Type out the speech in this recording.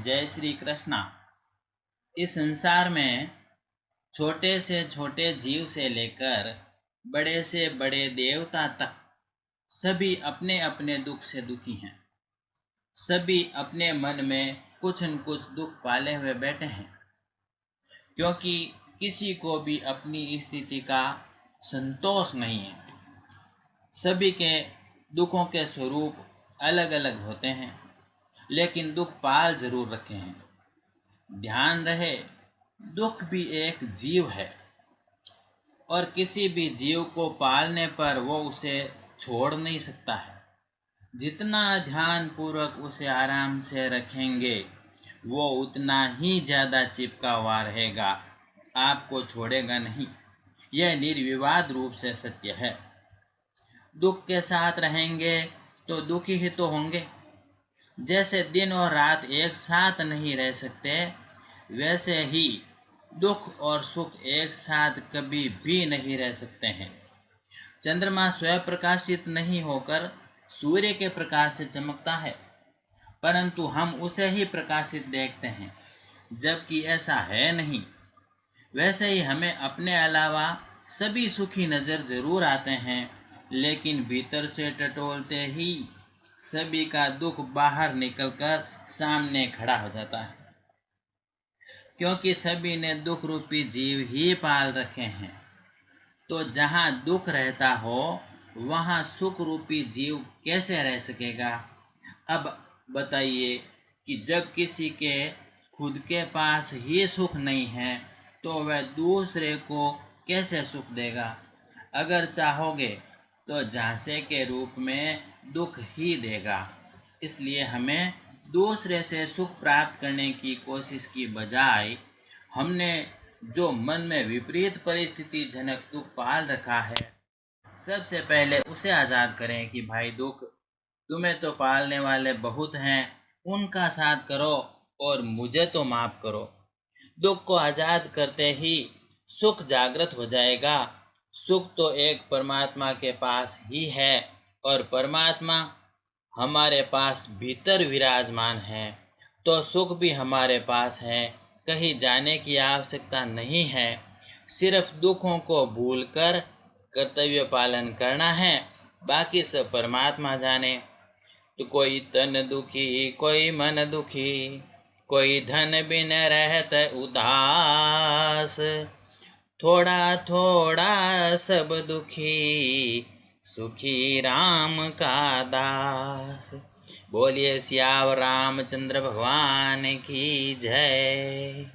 जय श्री कृष्णा। इस संसार में छोटे से छोटे जीव से लेकर बड़े से बड़े देवता तक सभी अपने अपने दुख से दुखी हैं। सभी अपने मन में कुछ न कुछ दुख पाले हुए बैठे हैं, क्योंकि किसी को भी अपनी स्थिति का संतोष नहीं है। सभी के दुखों के स्वरूप अलग अलग होते हैं, लेकिन दुख पाल जरूर रखे हैं। ध्यान रहे, दुख भी एक जीव है और किसी भी जीव को पालने पर वो उसे छोड़ नहीं सकता है। जितना ध्यान पूर्वक उसे आराम से रखेंगे वो उतना ही ज़्यादा चिपका हुआ रहेगा, आपको छोड़ेगा नहीं। यह निर्विवाद रूप से सत्य है। दुख के साथ रहेंगे तो दुखी ही तो होंगे। जैसे दिन और रात एक साथ नहीं रह सकते, वैसे ही दुख और सुख एक साथ कभी भी नहीं रह सकते हैं। चंद्रमा स्वयं प्रकाशित नहीं होकर सूर्य के प्रकाश से चमकता है, परंतु हम उसे ही प्रकाशित देखते हैं, जबकि ऐसा है नहीं। वैसे ही हमें अपने अलावा सभी सुखी नज़र जरूर आते हैं, लेकिन भीतर से टटोलते ही सभी का दुख बाहर निकलकर सामने खड़ा हो जाता है, क्योंकि सभी ने दुख रूपी जीव ही पाल रखे हैं। तो जहाँ दुख रहता हो वहाँ सुख रूपी जीव कैसे रह सकेगा? अब बताइए कि जब किसी के खुद के पास ही सुख नहीं है तो वह दूसरे को कैसे सुख देगा? अगर चाहोगे तो झांसे के रूप में दुख ही देगा। इसलिए हमें दूसरे से सुख प्राप्त करने की कोशिश की बजाय हमने जो मन में विपरीत परिस्थिति जनक दुख पाल रखा है, सबसे पहले उसे आज़ाद करें कि भाई दुख, तुम्हें तो पालने वाले बहुत हैं, उनका साथ करो और मुझे तो माफ़ करो। दुख को आज़ाद करते ही सुख जागृत हो जाएगा। सुख तो एक परमात्मा के पास ही है और परमात्मा हमारे पास भीतर विराजमान है, तो सुख भी हमारे पास है। कहीं जाने की आवश्यकता नहीं है, सिर्फ दुखों को भूलकर कर्तव्य पालन करना है, बाकी सब परमात्मा जाने। तो कोई तन दुखी कोई मन दुखी, कोई धन बिन रहत उदास, थोड़ा थोड़ा सब दुखी, सुखी राम का दास। बोलिए सियावर रामचंद्र भगवान की जय।